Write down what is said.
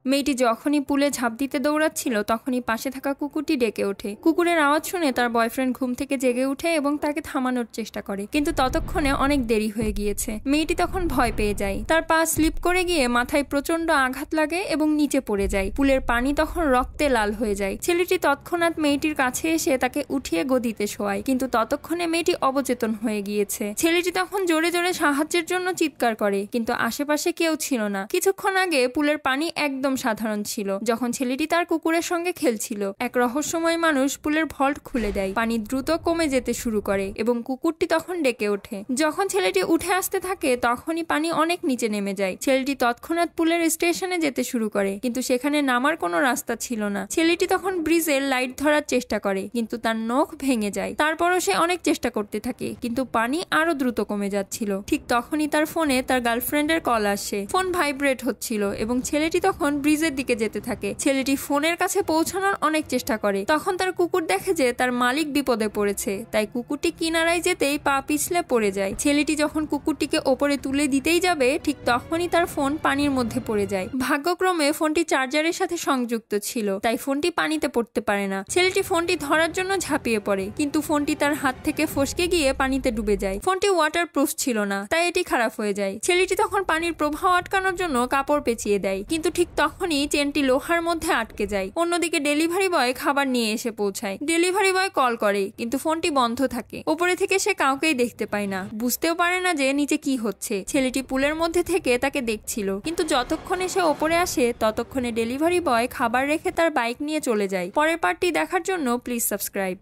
মেয়েটি যখনই পুলে ঝাঁপ দিতে দৌড়াচ্ছিল তখনই পাশে থাকা কুকুরটি ডেকে ওঠে। কুকুরের আওয়াজ শুনে তার বয়ফ্রেন্ড ঘুম থেকে জেগে উঠে এবং তাকে থামানোর চেষ্টা করে, কিন্তু ততক্ষণে অনেক দেরি হয়ে গিয়েছে। মেয়েটি তখন ভয় পেয়ে যায়। তার পা স্লিপ করে গিয়ে মাথায় প্রচন্ড আঘাত লাগে এবং নিচে পড়ে যায়। পুলের পানি তখন রক্তে লাল হয়ে যায়। ছেলেটি তৎক্ষণাৎ মেয়েটির কাছে এসে তাকে উঠিয়ে গদিতে শোয়ায়, কিন্তু ততক্ষণে মেয়েটি অবচেতন হয়ে গিয়েছে। ছেলেটি তখন জোরে জোরে সাহায্যের জন্য চিৎকার করে, কিন্তু আশেপাশে কেউ ছিল না। কিছুক্ষণ আগে পুলের পানি একদম সাধারণ ছিল যখন ছেলেটি তার কুকুরের সঙ্গে খেলছিল। এক রহস্যময় মানুষ পুলের ভল্ট খুলে দেয়। পানি দ্রুত কমে যেতে শুরু করে এবং কুকুরটি তখন ডেকে ওঠে। যখন ছেলেটি উঠে আসতে থাকে তখনই পানি অনেক নিচে নেমে যায়। ছেলেটি তৎক্ষণাৎ পুলের স্টেশনে যেতে শুরু করে, কিন্তু সেখানে নামার কোনো রাস্তা ছিল না। ছেলেটি তখন ব্রিজের লাইট ধরার চেষ্টা করে, কিন্তু তার নখ ভেঙে যায়। তারপরও সে অনেক চেষ্টা করতে থাকে, কিন্তু পানি আরো দ্রুত কমে যাচ্ছিল। ঠিক তখনই তার ফোনে তার গার্লফ্রেন্ডের কল আসে। ফোন ভাইব্রেট হচ্ছিল এবং ছেলেটি তখন ব্রিজের দিকে যেতে থাকে। ছেলেটি ফোনের কাছে পৌঁছানোর অনেক চেষ্টা করে। তখন তার কুকুর দেখে যে তার মালিক বিপদে পড়েছে, তাই কুকুরটি কিনারায় যেতেই পা পিছলে পড়ে যায়। ছেলেটি যখন কুকুরটিকে ওপরে তুলে দিতেই যাবে ঠিক তখনই তার ফোন পানির মধ্যে পড়ে যায়। ভাগ্যক্রমে ফোনটি চার্জারের সাথে সংযুক্ত ছিল, তাই ফোনটি পানিতে পড়তে পারে না। ছেলেটি ফোনটি ধরার জন্য ঝাঁপিয়ে পড়ে, কিন্তু ফোনটি তার হাত থেকে ফসকে গিয়ে পানিতে ডুবে যায়। ফোনটি ওয়াটারপ্রুফ ছিল না, তাই এটি খারাপ হয়ে যায়। ছেলেটি তখন পানির প্রবাহ আটকানোর জন্য কাপড় পেঁচিয়ে দেয়, কিন্তু ঠিক তখনই চেনটি লোহার মধ্যে আটকে যায়। অন্যদিকে ডেলিভারি বয় খাবার নিয়ে এসে পৌঁছায়। ডেলিভারি বয় কল করে, কিন্তু ফোনটি বন্ধ থাকে। উপরে থেকে সে কাউকেই দেখতে পায় না, বুঝতেও পারে না যে নিচে কি হচ্ছে। ছেলেটি পুলের মধ্যে থেকে তাকে দেখছিল, কিন্তু যতক্ষণে সে ওপরে আসে ততক্ষণে ডেলিভারি বয় খাবার রেখে তার বাইক নিয়ে চলে যায়। পরের পার্টটি দেখার জন্য প্লিজ সাবস্ক্রাইব।